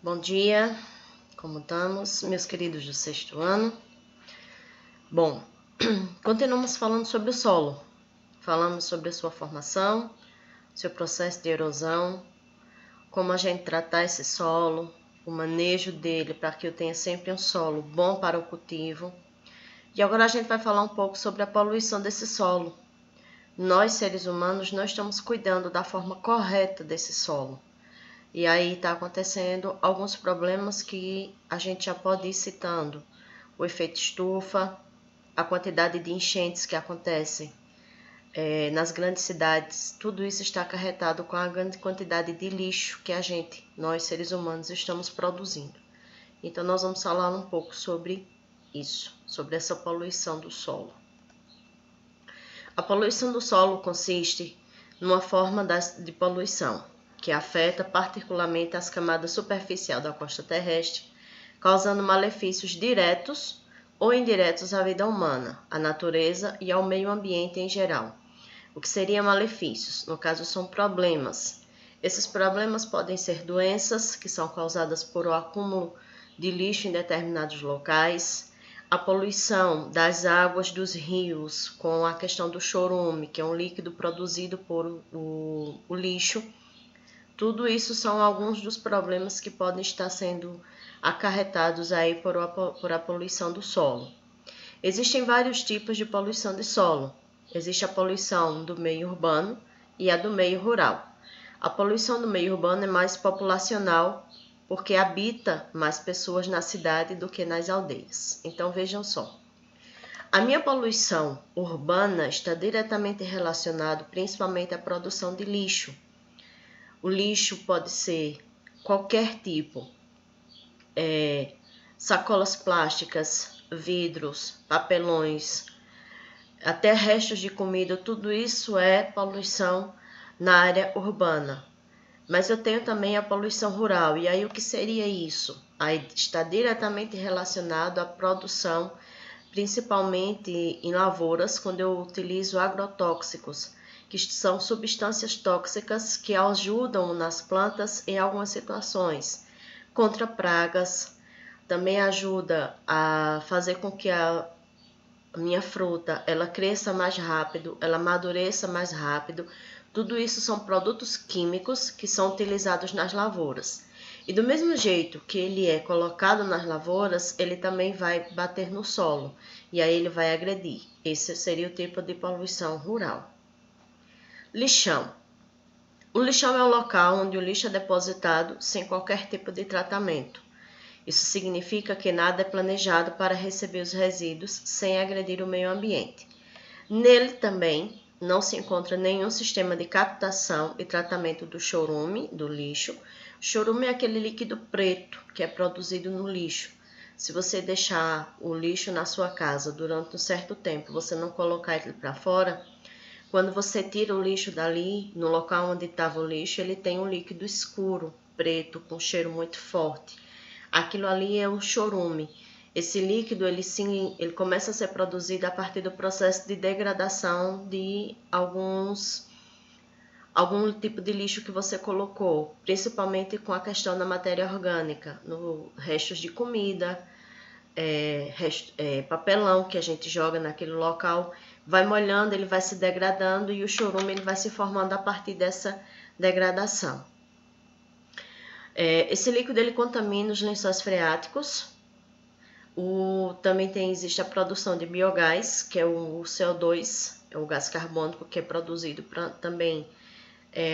Bom dia, como estamos, meus queridos do sexto ano? Bom, continuamos falando sobre o solo. Falamos sobre a sua formação, seu processo de erosão, como a gente tratar esse solo, o manejo dele para que eu tenha sempre um solo bom para o cultivo. E agora a gente vai falar um pouco sobre a poluição desse solo. Nós, seres humanos, não estamos cuidando da forma correta desse solo. E aí está acontecendo alguns problemas que a gente já pode ir citando. O efeito estufa, a quantidade de enchentes que acontecem nas grandes cidades, tudo isso está acarretado com a grande quantidade de lixo que nós seres humanos, estamos produzindo. Então nós vamos falar um pouco sobre isso, sobre essa poluição do solo. A poluição do solo consiste numa forma de poluição que afeta particularmente as camadas superficiais da crosta terrestre, causando malefícios diretos ou indiretos à vida humana, à natureza e ao meio ambiente em geral. O que seriam malefícios? No caso, são problemas. Esses problemas podem ser doenças que são causadas por o acúmulo de lixo em determinados locais, a poluição das águas dos rios com a questão do chorume, que é um líquido produzido por o lixo. Tudo isso são alguns dos problemas que podem estar sendo acarretados aí por a poluição do solo. Existem vários tipos de poluição de solo. Existe a poluição do meio urbano e a do meio rural. A poluição do meio urbano é mais populacional, porque habita mais pessoas na cidade do que nas aldeias. Então vejam só. A minha poluição urbana está diretamente relacionada principalmente à produção de lixo. O lixo pode ser qualquer tipo, sacolas plásticas, vidros, papelões, até restos de comida, tudo isso é poluição na área urbana. Mas eu tenho também a poluição rural, e aí o que seria isso? Aí está diretamente relacionado à produção, principalmente em lavouras, quando eu utilizo agrotóxicos, que são substâncias tóxicas que ajudam nas plantas em algumas situações, contra pragas, também ajuda a fazer com que a minha fruta ela cresça mais rápido, ela amadureça mais rápido. Tudo isso são produtos químicos que são utilizados nas lavouras. E do mesmo jeito que ele é colocado nas lavouras, ele também vai bater no solo e aí ele vai agredir. Esse seria o tipo de poluição rural. Lixão. O lixão é o local onde o lixo é depositado sem qualquer tipo de tratamento. Isso significa que nada é planejado para receber os resíduos sem agredir o meio ambiente. Nele também não se encontra nenhum sistema de captação e tratamento do chorume, do lixo. O chorume é aquele líquido preto que é produzido no lixo. Se você deixar o lixo na sua casa durante um certo tempo, você não colocar ele para fora, quando você tira o lixo dali, no local onde estava o lixo, ele tem um líquido escuro, preto, com cheiro muito forte. Aquilo ali é o chorume. Esse líquido ele começa a ser produzido a partir do processo de degradação de algum tipo de lixo que você colocou, principalmente com a questão da matéria orgânica, no restos de comida, papelão que a gente joga naquele local, vai molhando, ele vai se degradando e o chorume ele vai se formando a partir dessa degradação. Esse líquido ele contamina os lençóis freáticos. Também existe a produção de biogás, que é o CO2, é o gás carbônico que é produzido também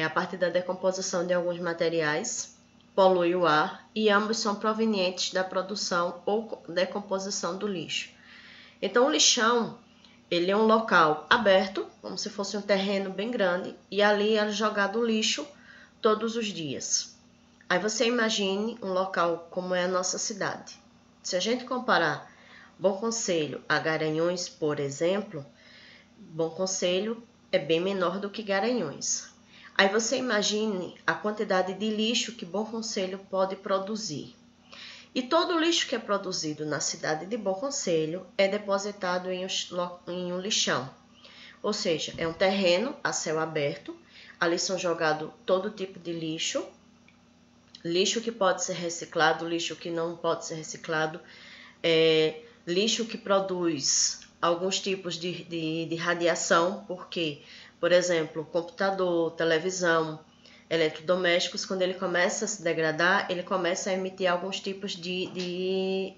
a partir da decomposição de alguns materiais, polui o ar e ambos são provenientes da produção ou decomposição do lixo. Então o lixão ele é um local aberto, como se fosse um terreno bem grande, e ali é jogado o lixo todos os dias. Aí você imagine um local como é a nossa cidade. Se a gente comparar Bom Conselho a Garanhuns, por exemplo, Bom Conselho é bem menor do que Garanhuns. Aí você imagine a quantidade de lixo que Bom Conselho pode produzir. E todo o lixo que é produzido na cidade de Bom Conselho é depositado em um lixão. Ou seja, é um terreno a céu aberto, ali são jogados todo tipo de lixo, lixo que pode ser reciclado, lixo que não pode ser reciclado, lixo que produz alguns tipos de radiação, porque, por exemplo, computador, televisão, eletrodomésticos, quando ele começa a se degradar, ele começa a emitir alguns tipos de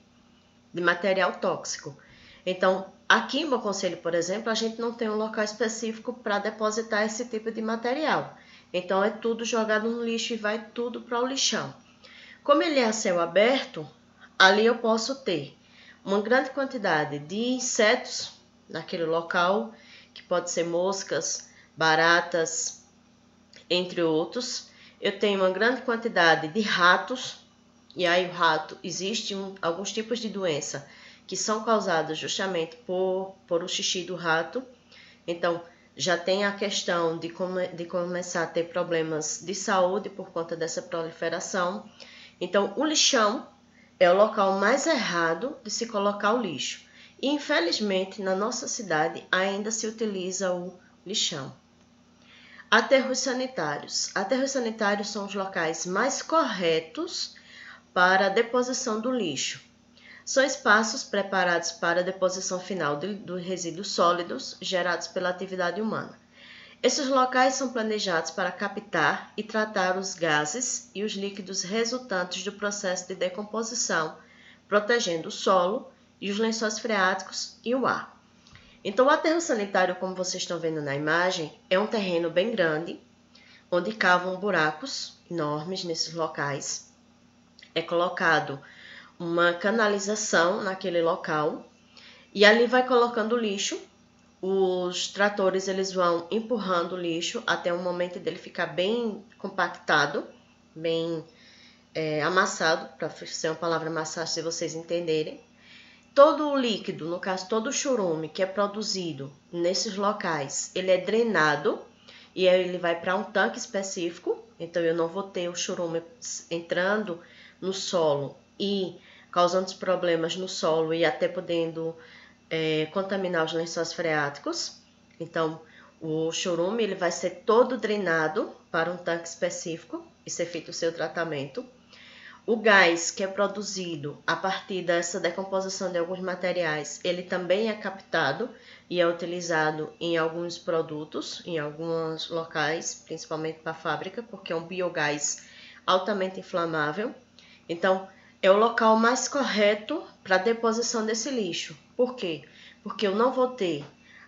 material tóxico. Então, aqui em Bom Conselho, por exemplo, a gente não tem um local específico para depositar esse tipo de material. Então, é tudo jogado no lixo e vai tudo para o lixão. Como ele é a céu aberto, ali eu posso ter uma grande quantidade de insetos naquele local, que pode ser moscas, baratas, entre outros. Eu tenho uma grande quantidade de ratos, e aí o rato, existem alguns tipos de doença que são causadas justamente por o xixi do rato. Então, já tem a questão de começar a ter problemas de saúde por conta dessa proliferação. Então, o lixão é o local mais errado de se colocar o lixo. E, infelizmente, na nossa cidade ainda se utiliza o lixão. Aterros sanitários. Aterros sanitários são os locais mais corretos para a deposição do lixo. São espaços preparados para a deposição final dos resíduos sólidos gerados pela atividade humana. Esses locais são planejados para captar e tratar os gases e os líquidos resultantes do processo de decomposição, protegendo o solo e os lençóis freáticos e o ar. Então, o aterro sanitário, como vocês estão vendo na imagem, é um terreno bem grande, onde cavam buracos enormes nesses locais. É colocado uma canalização naquele local e ali vai colocando lixo. Os tratores eles vão empurrando o lixo até o momento dele ficar bem compactado, bem amassado, para ser uma palavra amassar, se vocês entenderem. Todo o líquido, no caso todo o churume que é produzido nesses locais, ele é drenado e aí ele vai para um tanque específico. Então eu não vou ter o churume entrando no solo e causando problemas no solo e até podendo contaminar os lençóis freáticos. Então o churume ele vai ser todo drenado para um tanque específico e ser feito o seu tratamento. O gás que é produzido a partir dessa decomposição de alguns materiais, ele também é captado e é utilizado em alguns produtos, em alguns locais, principalmente para a fábrica, porque é um biogás altamente inflamável. Então, é o local mais correto para a deposição desse lixo. Por quê? Porque eu não vou ter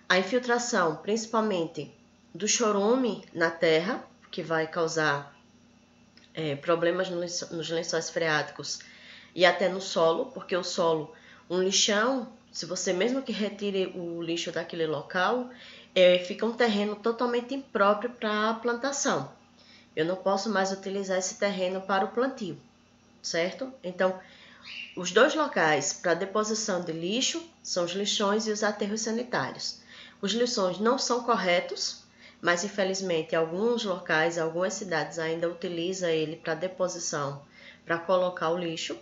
a infiltração, principalmente do chorume na terra, que vai causar problemas nos lençóis freáticos e até no solo, porque o solo, um lixão, se você mesmo que retire o lixo daquele local, fica um terreno totalmente impróprio para a plantação. Eu não posso mais utilizar esse terreno para o plantio, certo? Então, os dois locais para deposição de lixo são os lixões e os aterros sanitários. Os lixões não são corretos, mas infelizmente alguns locais, algumas cidades ainda utilizam ele para deposição, para colocar o lixo,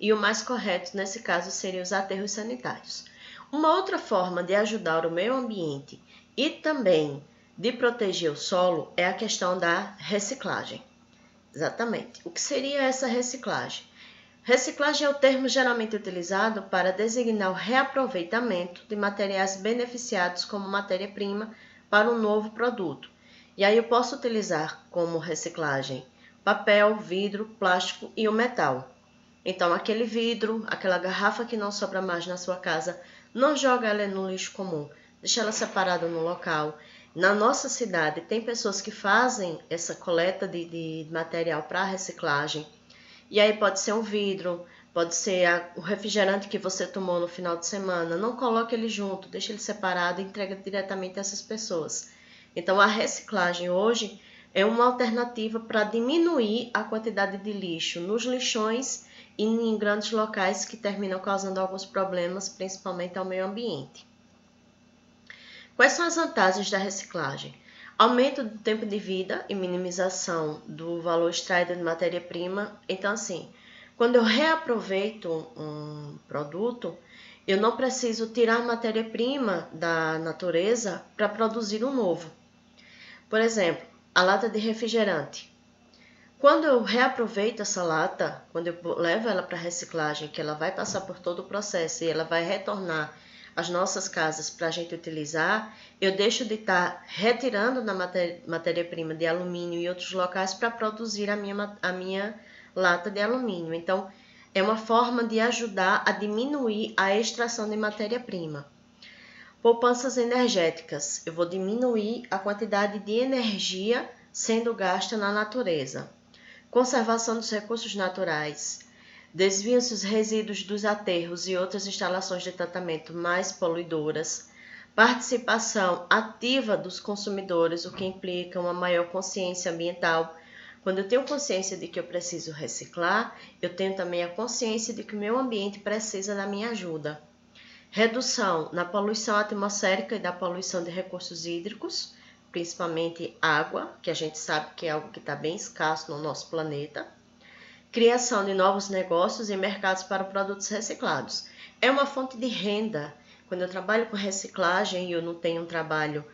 e o mais correto nesse caso seriam os aterros sanitários. Uma outra forma de ajudar o meio ambiente e também de proteger o solo é a questão da reciclagem. Exatamente. O que seria essa reciclagem? Reciclagem é o termo geralmente utilizado para designar o reaproveitamento de materiais beneficiados como matéria-prima para um novo produto. E aí eu posso utilizar como reciclagem papel, vidro, plástico e o metal. Então aquele vidro, aquela garrafa que não sobra mais na sua casa, não joga ela no lixo comum, deixa ela separada no local. Na nossa cidade tem pessoas que fazem essa coleta de material para reciclagem. E aí pode ser um vidro, pode ser o refrigerante que você tomou no final de semana. Não coloque ele junto, deixe ele separado e entrega diretamente a essas pessoas. Então a reciclagem hoje é uma alternativa para diminuir a quantidade de lixo nos lixões e em grandes locais que terminam causando alguns problemas, principalmente ao meio ambiente. Quais são as vantagens da reciclagem? Aumento do tempo de vida e minimização do valor extraído de matéria-prima. Então, assim, quando eu reaproveito um produto, eu não preciso tirar matéria-prima da natureza para produzir um novo. Por exemplo, a lata de refrigerante. Quando eu reaproveito essa lata, quando eu levo ela para reciclagem, que ela vai passar por todo o processo e ela vai retornar às nossas casas para a gente utilizar, eu deixo de estar retirando da matéria-prima de alumínio e outros locais para produzir a minha lata de alumínio. Então, é uma forma de ajudar a diminuir a extração de matéria-prima. Poupanças energéticas. Eu vou diminuir a quantidade de energia sendo gasta na natureza. Conservação dos recursos naturais. Desvia-se os resíduos dos aterros e outras instalações de tratamento mais poluidoras. Participação ativa dos consumidores, o que implica uma maior consciência ambiental. Quando eu tenho consciência de que eu preciso reciclar, eu tenho também a consciência de que o meu ambiente precisa da minha ajuda. Redução na poluição atmosférica e da poluição de recursos hídricos, principalmente água, que a gente sabe que é algo que está bem escasso no nosso planeta. Criação de novos negócios e mercados para produtos reciclados. É uma fonte de renda. Quando eu trabalho com reciclagem e eu não tenho um trabalho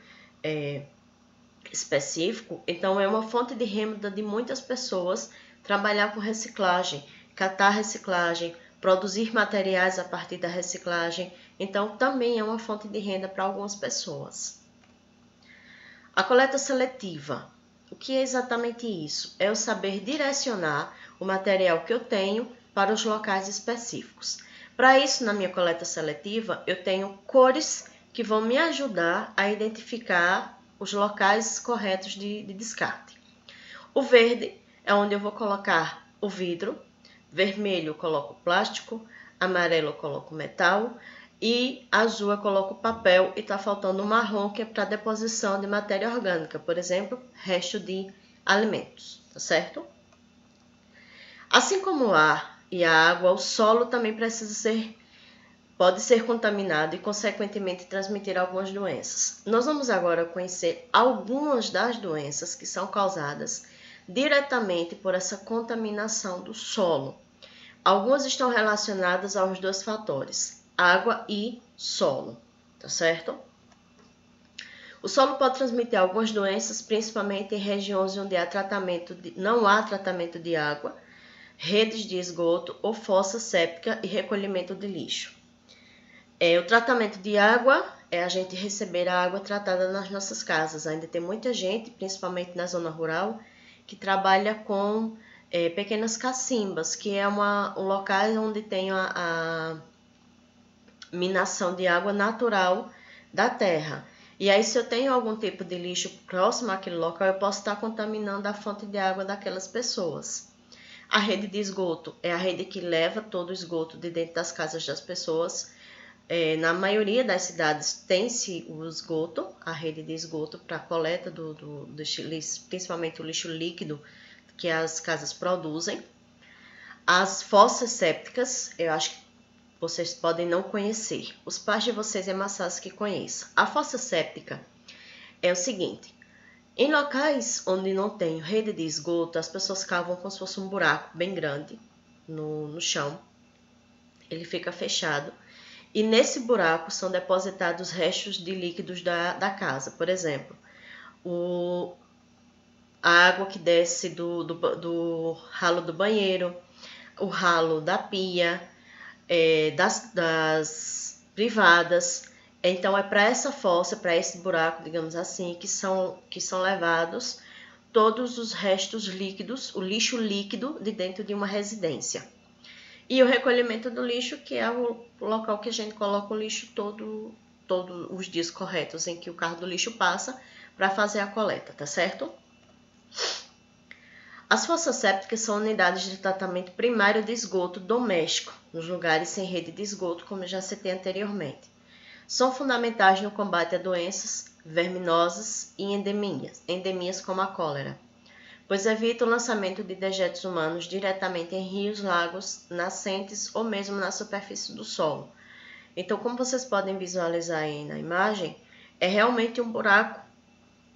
específico, então é uma fonte de renda de muitas pessoas trabalhar com reciclagem, catar reciclagem, produzir materiais a partir da reciclagem. Então também é uma fonte de renda para algumas pessoas. A coleta seletiva. O que é exatamente isso? É eu saber direcionar o material que eu tenho para os locais específicos. Para isso, na minha coleta seletiva, eu tenho cores que vão me ajudar a identificar os locais corretos de descarte. O verde é onde eu vou colocar o vidro, vermelho eu coloco plástico, amarelo eu coloco metal e azul eu coloco papel e está faltando o marrom, que é para deposição de matéria orgânica, por exemplo, resto de alimentos, tá certo? Assim como o ar e a água, o solo também pode ser contaminado e, consequentemente, transmitir algumas doenças. Nós vamos agora conhecer algumas das doenças que são causadas diretamente por essa contaminação do solo. Algumas estão relacionadas aos dois fatores, água e solo, tá certo? O solo pode transmitir algumas doenças, principalmente em regiões onde não há tratamento de água, redes de esgoto ou fossa séptica e recolhimento de lixo. O tratamento de água é a gente receber a água tratada nas nossas casas. Ainda tem muita gente, principalmente na zona rural, que trabalha com pequenas cacimbas, que é um local onde tem a minação de água natural da terra. E aí, se eu tenho algum tipo de lixo próximo àquele local, eu posso estar contaminando a fonte de água daquelas pessoas. A rede de esgoto é a rede que leva todo o esgoto de dentro das casas das pessoas. Na maioria das cidades tem-se o esgoto, a rede de esgoto para a coleta do lixo, principalmente o lixo líquido que as casas produzem. As fossas sépticas, eu acho que vocês podem não conhecer. Os pais de vocês é mais fácil que conheçam. A fossa séptica é o seguinte: em locais onde não tem rede de esgoto, as pessoas cavam como se fosse um buraco bem grande no chão. Ele fica fechado. E nesse buraco são depositados restos de líquidos da casa. Por exemplo, a água que desce do ralo do banheiro, o ralo da pia, das privadas. Então é para essa fossa, para esse buraco, digamos assim, que são levados todos os restos líquidos, o lixo líquido de dentro de uma residência. E o recolhimento do lixo, que é o local que a gente coloca o lixo todos os dias corretos em que o carro do lixo passa para fazer a coleta, tá certo? As fossas sépticas são unidades de tratamento primário de esgoto doméstico, nos lugares sem rede de esgoto, como eu já citei anteriormente. São fundamentais no combate a doenças verminosas e endemias como a cólera, pois evita o lançamento de dejetos humanos diretamente em rios, lagos, nascentes ou mesmo na superfície do solo. Então, como vocês podem visualizar aí na imagem, é realmente um buraco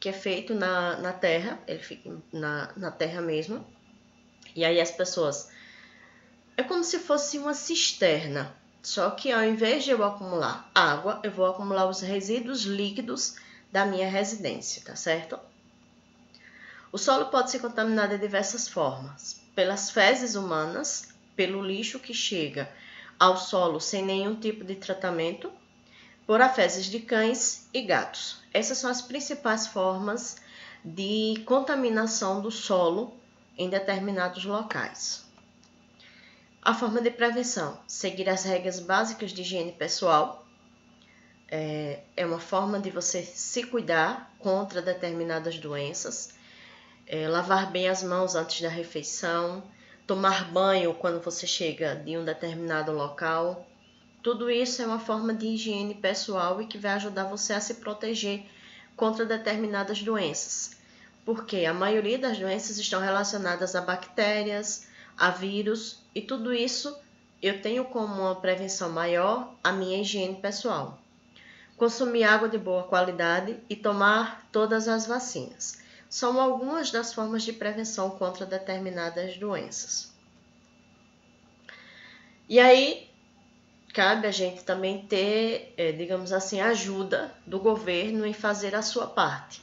que é feito na terra, ele fica na terra mesmo, e aí as pessoas... É como se fosse uma cisterna, só que ao invés de eu acumular água, eu vou acumular os resíduos líquidos da minha residência, tá certo? O solo pode ser contaminado de diversas formas, pelas fezes humanas, pelo lixo que chega ao solo sem nenhum tipo de tratamento, por fezes de cães e gatos. Essas são as principais formas de contaminação do solo em determinados locais. A forma de prevenção: seguir as regras básicas de higiene pessoal. É uma forma de você se cuidar contra determinadas doenças. Lavar bem as mãos antes da refeição, tomar banho quando você chega de um determinado local. Tudo isso é uma forma de higiene pessoal e que vai ajudar você a se proteger contra determinadas doenças. Porque a maioria das doenças estão relacionadas a bactérias, a vírus, e tudo isso eu tenho como uma prevenção maior a minha higiene pessoal. Consumir água de boa qualidade e tomar todas as vacinas. São algumas das formas de prevenção contra determinadas doenças. E aí, cabe a gente também ter, digamos assim, ajuda do governo em fazer a sua parte.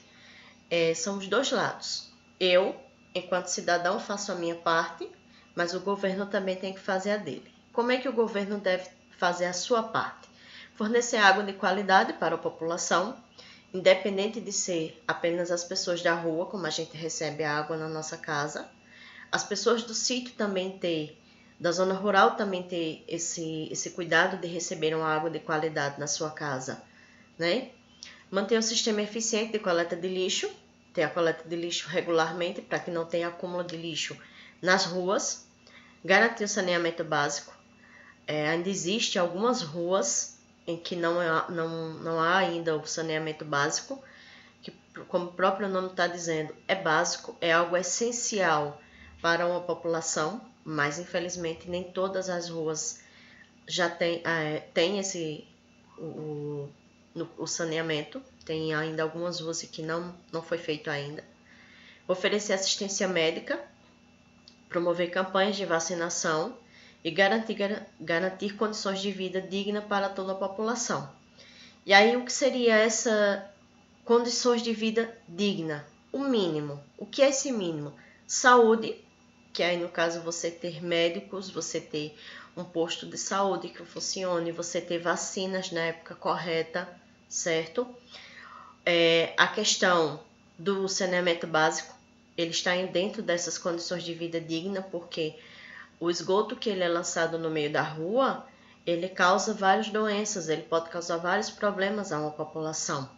São os dois lados. Eu, enquanto cidadão, faço a minha parte, mas o governo também tem que fazer a dele. Como é que o governo deve fazer a sua parte? Fornecer água de qualidade para a população, independente de ser apenas as pessoas da rua, como a gente recebe a água na nossa casa. As pessoas do sítio também da zona rural também ter esse cuidado de receber uma água de qualidade na sua casa, né? Manter um sistema eficiente de coleta de lixo, ter a coleta de lixo regularmente para que não tenha acúmulo de lixo nas ruas. Garantir o saneamento básico. Ainda existe algumas ruas em que não há ainda o saneamento básico, que, como o próprio nome está dizendo, é básico, é algo essencial para uma população, mas infelizmente nem todas as ruas já têm o saneamento. Tem ainda algumas ruas que não foi feito ainda. Oferecer assistência médica, promover campanhas de vacinação e garantir condições de vida dignas para toda a população. E aí, o que seria essa condições de vida digna? O mínimo. O que é esse mínimo? Saúde, que aí no caso você ter médicos, você ter um posto de saúde que funcione, você ter vacinas na época correta, certo? A questão do saneamento básico, ele está dentro dessas condições de vida digna, porque o esgoto que ele é lançado no meio da rua, ele causa várias doenças, ele pode causar vários problemas a uma população.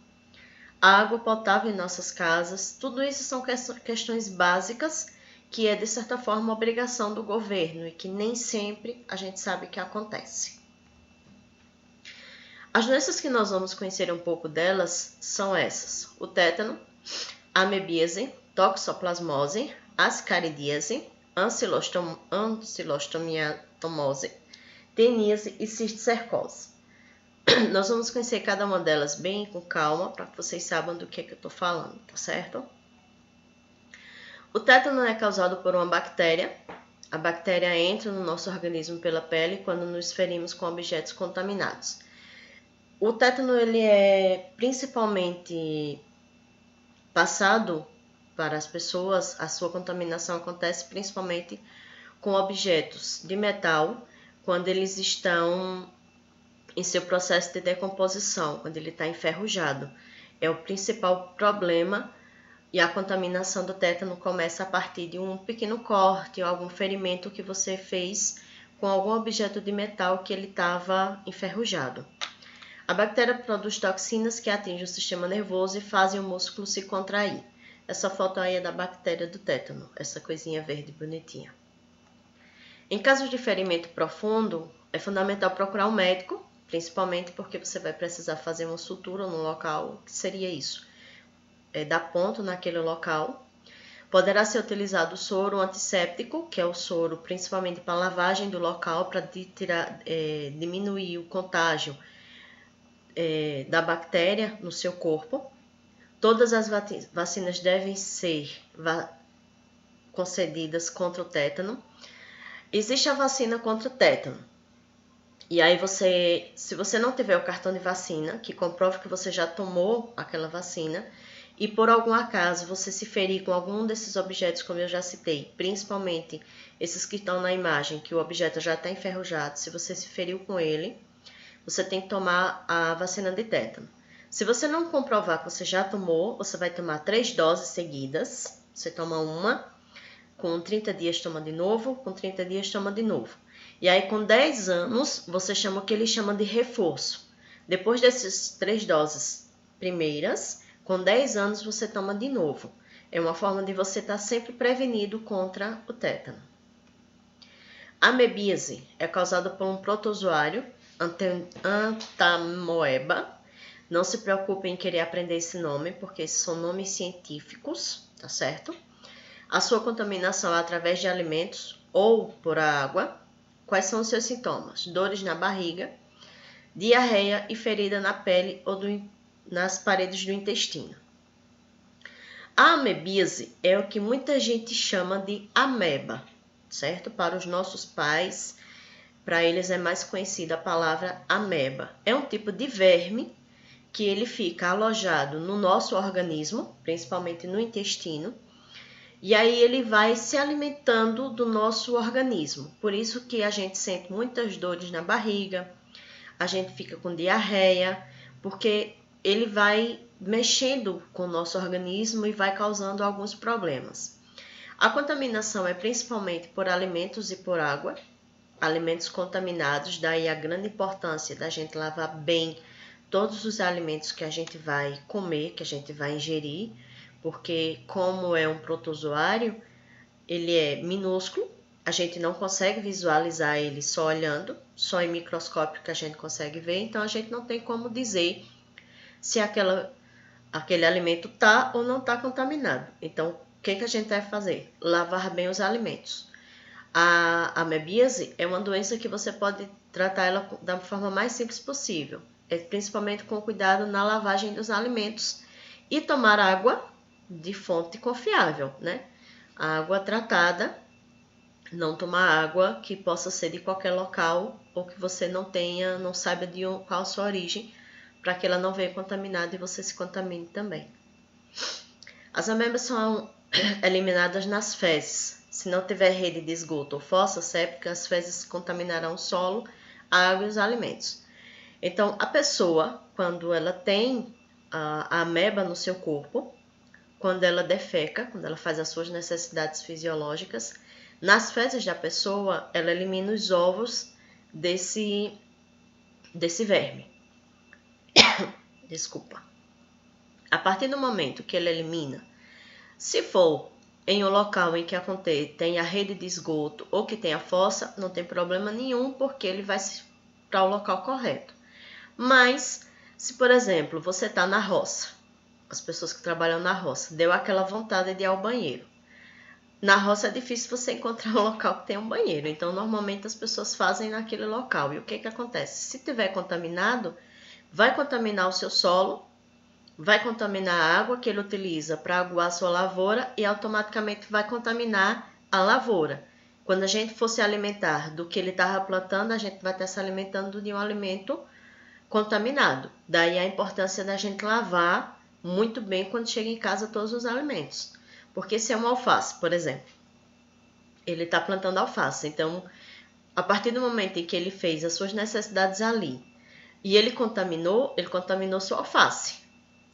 A água potável em nossas casas, tudo isso são questões básicas que é de certa forma obrigação do governo e que nem sempre a gente sabe que acontece. As doenças que nós vamos conhecer um pouco delas são essas: o tétano, a amebíase, toxoplasmose, ascaridíase, ancilostomiatomose, teníase e cisticercose. Nós vamos conhecer cada uma delas bem com calma, para que vocês saibam do que eu estou falando, tá certo? O tétano é causado por uma bactéria. A bactéria entra no nosso organismo pela pele quando nos ferimos com objetos contaminados. O tétano ele é principalmente passado para as pessoas, a sua contaminação acontece principalmente com objetos de metal, quando eles estão em seu processo de decomposição, quando ele está enferrujado. É o principal problema, e a contaminação do tétano começa a partir de um pequeno corte ou algum ferimento que você fez com algum objeto de metal que ele estava enferrujado. A bactéria produz toxinas que atingem o sistema nervoso e fazem o músculo se contrair. Essa foto aí é da bactéria do tétano, essa coisinha verde bonitinha. Em casos de ferimento profundo, é fundamental procurar um médico, principalmente porque você vai precisar fazer uma sutura no local. Que seria isso? Dar ponto naquele local. Poderá ser utilizado o soro antisséptico, que é o soro principalmente para lavagem do local, para diminuir o contágio da bactéria no seu corpo. Todas as vacinas devem ser concedidas contra o tétano. Existe a vacina contra o tétano. E aí se você não tiver o cartão de vacina, que comprove que você já tomou aquela vacina, e por algum acaso você se ferir com algum desses objetos, como eu já citei, principalmente esses que estão na imagem, que o objeto já está enferrujado, se você se feriu com ele, você tem que tomar a vacina de tétano. Se você não comprovar que você já tomou, você vai tomar 3 doses seguidas. Você toma uma, com 30 dias toma de novo, com 30 dias toma de novo. E aí com 10 anos, você chama o que ele chama de reforço. Depois dessas 3 doses primeiras, com 10 anos você toma de novo. É uma forma de você estar sempre prevenido contra o tétano. A amebíase é causada por um protozoário, Entamoeba. Não se preocupe em querer aprender esse nome, porque esses são nomes científicos, tá certo? A sua contaminação é através de alimentos ou por água. Quais são os seus sintomas? Dores na barriga, diarreia e ferida na pele ou nas paredes do intestino. A amebíase é o que muita gente chama de ameba, certo? Para os nossos pais, para eles é mais conhecida a palavra ameba. É um tipo de verme que ele fica alojado no nosso organismo, principalmente no intestino, e aí ele vai se alimentando do nosso organismo. Por isso que a gente sente muitas dores na barriga, a gente fica com diarreia, porque ele vai mexendo com o nosso organismo e vai causando alguns problemas. A contaminação é principalmente por alimentos e por água, alimentos contaminados, daí a grande importância da gente lavar bem todos os alimentos que a gente vai comer, que a gente vai ingerir, porque como é um protozoário, ele é minúsculo, a gente não consegue visualizar ele só olhando, só em microscópio que a gente consegue ver, então a gente não tem como dizer se aquele alimento está ou não está contaminado. Então, o que a gente deve fazer? Lavar bem os alimentos. A amebíase é uma doença que você pode tratar ela da forma mais simples possível, principalmente com cuidado na lavagem dos alimentos e tomar água de fonte confiável, né? A água tratada, não tomar água que possa ser de qualquer local ou que você não saiba qual a sua origem, para que ela não venha contaminada e você se contamine também. As amebas são eliminadas nas fezes. Se não tiver rede de esgoto ou fossa séptica, as fezes contaminarão o solo, a água e os alimentos. Então, a pessoa, quando ela tem a ameba no seu corpo, quando ela defeca, quando ela faz as suas necessidades fisiológicas, nas fezes da pessoa, ela elimina os ovos desse verme. Desculpa. A partir do momento que ela elimina, se for em um local em que tem a rede de esgoto ou que tem a fossa, não tem problema nenhum, porque ele vai para o local correto. Mas, se por exemplo, você está na roça, as pessoas que trabalham na roça, deu aquela vontade de ir ao banheiro. Na roça é difícil você encontrar um local que tenha um banheiro, então normalmente as pessoas fazem naquele local. E o que acontece? Se tiver contaminado, vai contaminar o seu solo, vai contaminar a água que ele utiliza para aguar a sua lavoura e automaticamente vai contaminar a lavoura. Quando a gente for se alimentar do que ele estava plantando, a gente vai estar se alimentando de um alimento contaminado. Daí a importância da gente lavar muito bem quando chega em casa todos os alimentos. Porque se é uma alface, por exemplo, ele está plantando alface, então a partir do momento em que ele fez as suas necessidades ali e ele contaminou sua alface.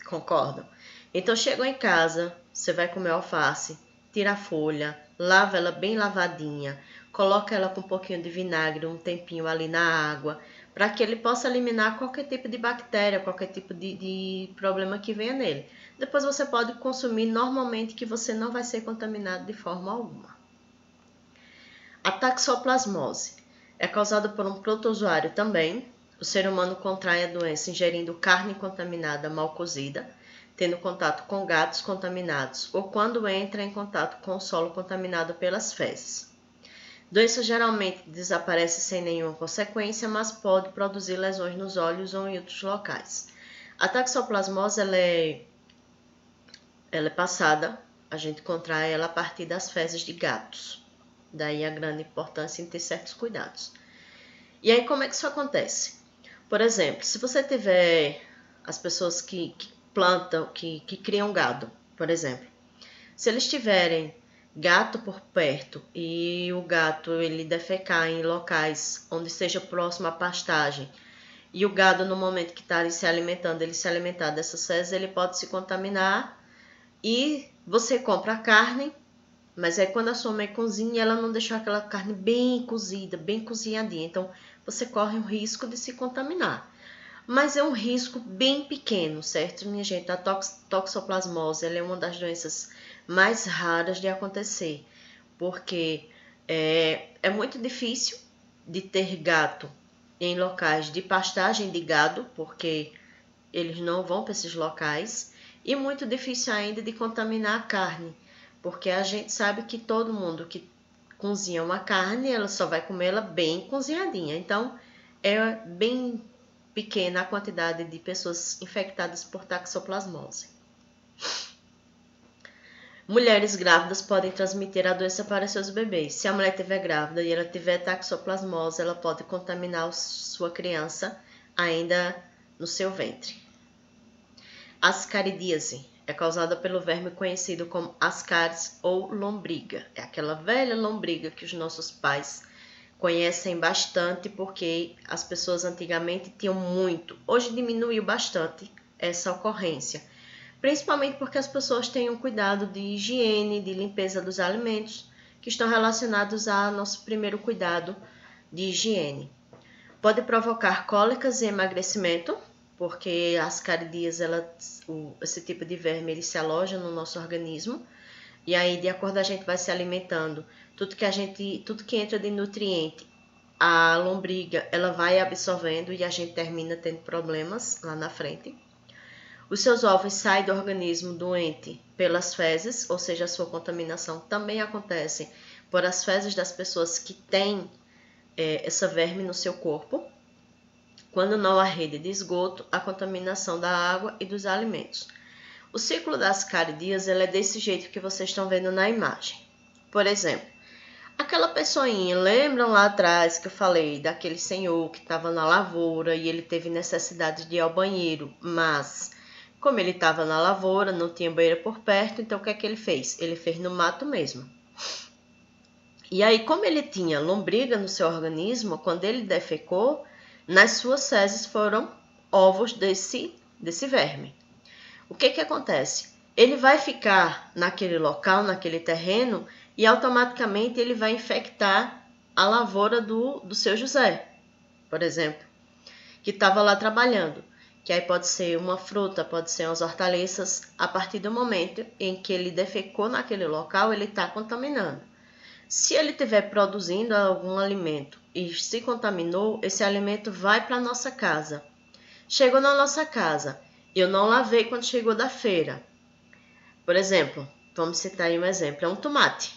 Concordam? Então chegou em casa, você vai comer alface, tira a folha, lava ela bem lavadinha, coloca ela com um pouquinho de vinagre, um tempinho ali na água, para que ele possa eliminar qualquer tipo de bactéria, qualquer tipo de problema que venha nele. Depois você pode consumir normalmente, que você não vai ser contaminado de forma alguma. A toxoplasmose é causada por um protozoário também. O ser humano contrai a doença ingerindo carne contaminada mal cozida, tendo contato com gatos contaminados ou quando entra em contato com o solo contaminado pelas fezes. Doença geralmente desaparece sem nenhuma consequência, mas pode produzir lesões nos olhos ou em outros locais. A toxoplasmose ela é passada, a gente contrai ela a partir das fezes de gatos. Daí a grande importância em ter certos cuidados. E aí como é que isso acontece? Por exemplo, se você tiver as pessoas que plantam, que criam gado, por exemplo. Se eles tiverem gato por perto e o gato ele defecar em locais onde seja próximo à pastagem, e o gado no momento que está se alimentando, ele se alimentar dessas fezes, ele pode se contaminar e você compra a carne, mas aí quando a sua mãe cozinha, ela não deixou aquela carne bem cozida, bem cozinhadinha, então você corre o risco de se contaminar. Mas é um risco bem pequeno, certo, minha gente? A toxoplasmose ela é uma das doenças mais raras de acontecer, porque é muito difícil de ter gato em locais de pastagem de gado, porque eles não vão para esses locais, e muito difícil ainda de contaminar a carne, porque a gente sabe que todo mundo que cozinha uma carne, ela só vai comer ela bem cozinhadinha, então é bem pequena a quantidade de pessoas infectadas por toxoplasmose. Mulheres grávidas podem transmitir a doença para seus bebês. Se a mulher estiver grávida e ela tiver toxoplasmose, ela pode contaminar sua criança ainda no seu ventre. Ascaridíase é causada pelo verme conhecido como ascaris ou lombriga. É aquela velha lombriga que os nossos pais conhecem bastante, porque as pessoas antigamente tinham muito. Hoje diminuiu bastante essa ocorrência, principalmente porque as pessoas têm um cuidado de higiene, de limpeza dos alimentos, que estão relacionados ao nosso primeiro cuidado de higiene. Pode provocar cólicas e emagrecimento, porque as ascaridíase, esse tipo de verme, ele se aloja no nosso organismo, e aí, de acordo a gente vai se alimentando, tudo que entra de nutriente, a lombriga, ela vai absorvendo e a gente termina tendo problemas lá na frente. Os seus ovos saem do organismo doente pelas fezes, ou seja, a sua contaminação também acontece por as fezes das pessoas que têm essa verme no seu corpo. Quando não há rede de esgoto, a contaminação da água e dos alimentos. O ciclo das ascaridíase é desse jeito que vocês estão vendo na imagem. Por exemplo, aquela pessoinha, lembram lá atrás que eu falei daquele senhor que estava na lavoura e ele teve necessidade de ir ao banheiro, mas como ele estava na lavoura, não tinha banheiro por perto, então o que é que ele fez? Ele fez no mato mesmo. E aí, como ele tinha lombriga no seu organismo, quando ele defecou, nas suas fezes foram ovos desse verme. O que acontece? Ele vai ficar naquele local, naquele terreno, e automaticamente ele vai infectar a lavoura do seu José, por exemplo, que estava lá trabalhando. Que aí pode ser uma fruta, pode ser umas hortaliças. A partir do momento em que ele defecou naquele local, ele está contaminando. Se ele estiver produzindo algum alimento e se contaminou, esse alimento vai para a nossa casa. Chegou na nossa casa, eu não lavei quando chegou da feira. Por exemplo, vamos citar aí um exemplo, é um tomate.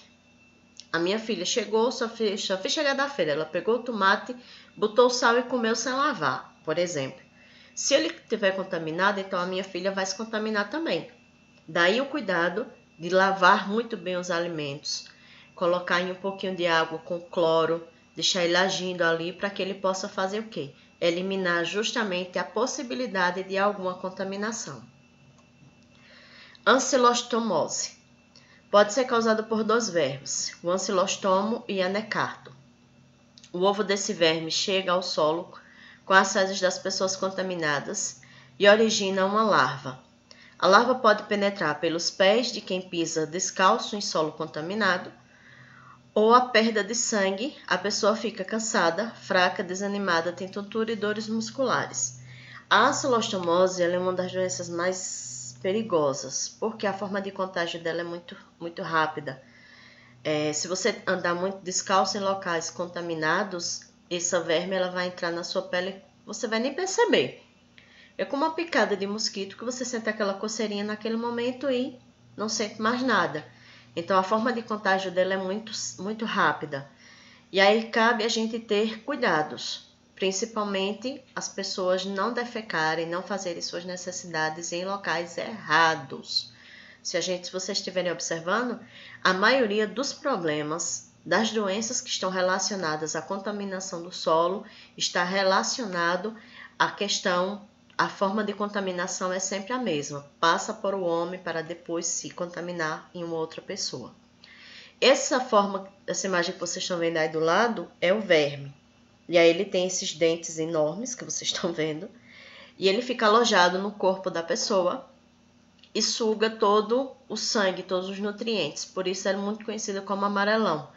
A minha filha chegou, só fez chegar da feira, ela pegou o tomate, botou sal e comeu sem lavar, por exemplo. Se ele estiver contaminado, então a minha filha vai se contaminar também. Daí o cuidado de lavar muito bem os alimentos, colocar em um pouquinho de água com cloro, deixar ele agindo ali para que ele possa fazer o quê? Eliminar justamente a possibilidade de alguma contaminação. Ancilostomose. Pode ser causado por dois vermes, o ancilostomo e anecarto. O ovo desse verme chega ao solo com as fezes das pessoas contaminadas e origina uma larva. A larva pode penetrar pelos pés de quem pisa descalço em solo contaminado, ou a perda de sangue, a pessoa fica cansada, fraca, desanimada, tem tontura e dores musculares. A ancilostomose é uma das doenças mais perigosas, porque a forma de contágio dela é muito rápida. Se você andar muito descalço em locais contaminados, essa verme ela vai entrar na sua pele, você vai nem perceber. É como uma picada de mosquito que você sente aquela coceirinha naquele momento e não sente mais nada. Então a forma de contágio dela é muito rápida. E aí cabe a gente ter cuidados, principalmente as pessoas não defecarem, não fazerem suas necessidades em locais errados. Se vocês estiverem observando, a maioria dos problemas, das doenças que estão relacionadas à contaminação do solo, está relacionado à questão a forma de contaminação é sempre a mesma. Passa por o homem para depois se contaminar em uma outra pessoa. Essa imagem que vocês estão vendo aí do lado é o verme. E aí ele tem esses dentes enormes que vocês estão vendo. E ele fica alojado no corpo da pessoa e suga todo o sangue, todos os nutrientes. Por isso é muito conhecido como amarelão.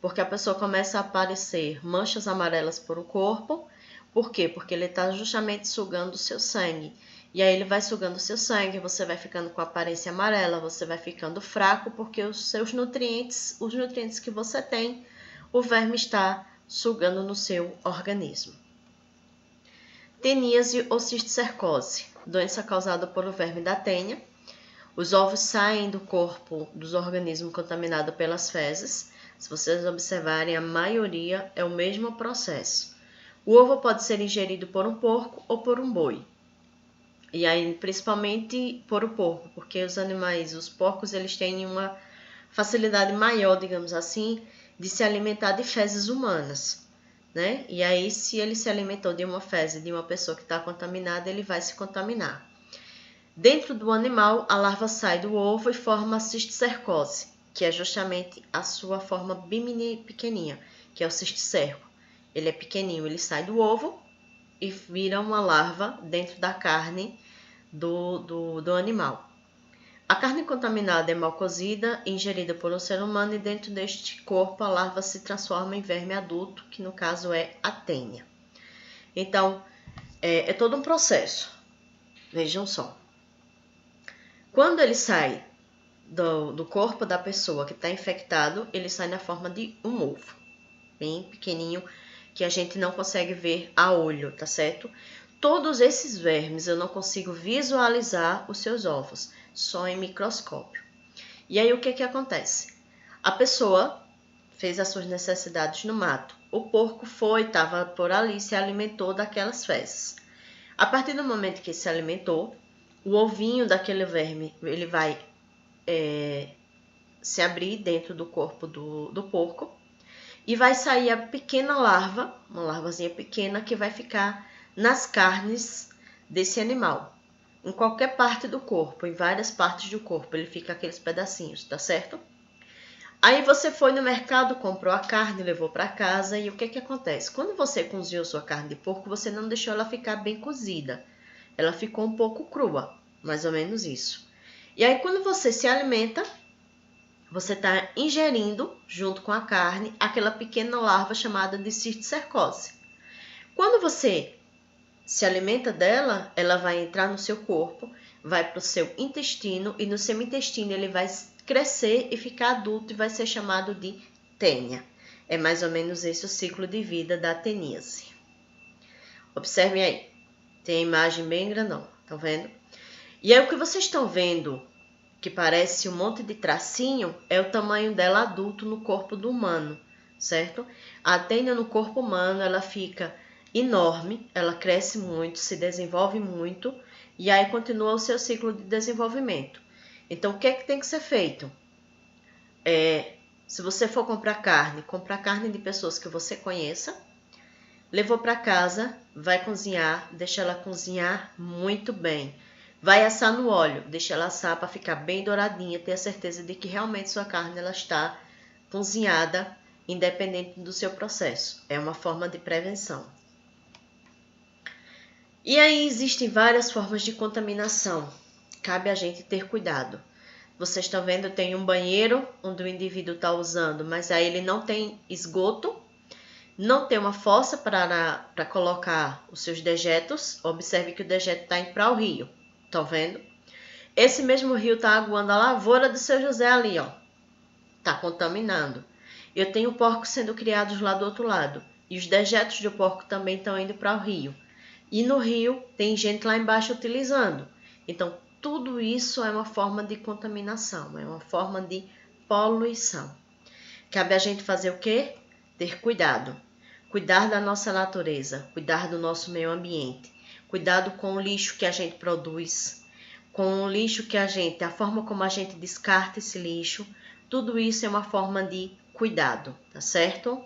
Porque a pessoa começa a aparecer manchas amarelas por o corpo. Por quê? Porque ele está justamente sugando o seu sangue. E aí ele vai sugando o seu sangue, você vai ficando com a aparência amarela, você vai ficando fraco, porque os seus nutrientes, os nutrientes que você tem, o verme está sugando no seu organismo. Teníase ou cisticercose, doença causada por o verme da tênia. Os ovos saem do corpo dos organismos contaminados pelas fezes. Se vocês observarem, a maioria é o mesmo processo. O ovo pode ser ingerido por um porco ou por um boi. E aí, principalmente por o porco, porque os porcos, eles têm uma facilidade maior, digamos assim, de se alimentar de fezes humanas, né? E aí, se ele se alimentou de uma fezes de uma pessoa que está contaminada, ele vai se contaminar. Dentro do animal, a larva sai do ovo e forma a cisticercose, que é justamente a sua forma bem pequenininha, que é o cisticerco. Ele é pequenininho, ele sai do ovo e vira uma larva dentro da carne do animal. A carne contaminada é mal cozida, ingerida por um ser humano, e dentro deste corpo a larva se transforma em verme adulto, que no caso é a tênia. Então, é todo um processo. Vejam só. Quando ele sai do corpo da pessoa que está infectado, ele sai na forma de um ovo, bem pequenininho, que a gente não consegue ver a olho, tá certo? Todos esses vermes eu não consigo visualizar os seus ovos, só em microscópio. E aí o que acontece? A pessoa fez as suas necessidades no mato. O porco estava por ali, se alimentou daquelas fezes. A partir do momento que se alimentou, o ovinho daquele verme, ele vai se abrir dentro do corpo do porco e vai sair a pequena larva, uma larvazinha pequena que vai ficar nas carnes desse animal. Em qualquer parte do corpo, em várias partes do corpo, ele fica aqueles pedacinhos, tá certo? Aí você foi no mercado, comprou a carne, levou para casa e o que acontece? Quando você cozinhou sua carne de porco, você não deixou ela ficar bem cozida. Ela ficou um pouco crua, mais ou menos isso. E aí quando você se alimenta, você está ingerindo, junto com a carne, aquela pequena larva chamada de cisticercose. Quando você se alimenta dela, ela vai entrar no seu corpo, vai para o seu intestino e no seu intestino ele vai crescer e ficar adulto e vai ser chamado de tênia. É mais ou menos esse o ciclo de vida da teníase. Observem aí, tem a imagem bem grandão, tá vendo? E aí o que vocês estão vendo, que parece um monte de tracinho, é o tamanho dela adulto no corpo do humano, certo? A tênia no corpo humano, ela fica enorme, ela cresce muito, se desenvolve muito, e aí continua o seu ciclo de desenvolvimento. Então, o que tem que ser feito? Se você for comprar carne de pessoas que você conheça, levou para casa, vai cozinhar, deixa ela cozinhar muito bem. Vai assar no óleo, deixa ela assar para ficar bem douradinha, ter a certeza de que realmente sua carne ela está cozinhada, independente do seu processo. É uma forma de prevenção. E aí existem várias formas de contaminação. Cabe a gente ter cuidado. Vocês estão vendo, tem um banheiro onde o indivíduo está usando, mas aí ele não tem esgoto, não tem uma fossa para colocar os seus dejetos. Observe que o dejeto está indo para o rio. Estão vendo? Esse mesmo rio está aguando a lavoura do seu José ali, ó. Está contaminando. Eu tenho porcos sendo criados lá do outro lado. E os dejetos do porco também estão indo para o rio. E no rio tem gente lá embaixo utilizando. Então, tudo isso é uma forma de contaminação, é uma forma de poluição. Cabe a gente fazer o quê? Ter cuidado. Cuidar da nossa natureza, cuidar do nosso meio ambiente. Cuidado com o lixo que a gente produz, com o lixo que a forma como a gente descarta esse lixo. Tudo isso é uma forma de cuidado, tá certo?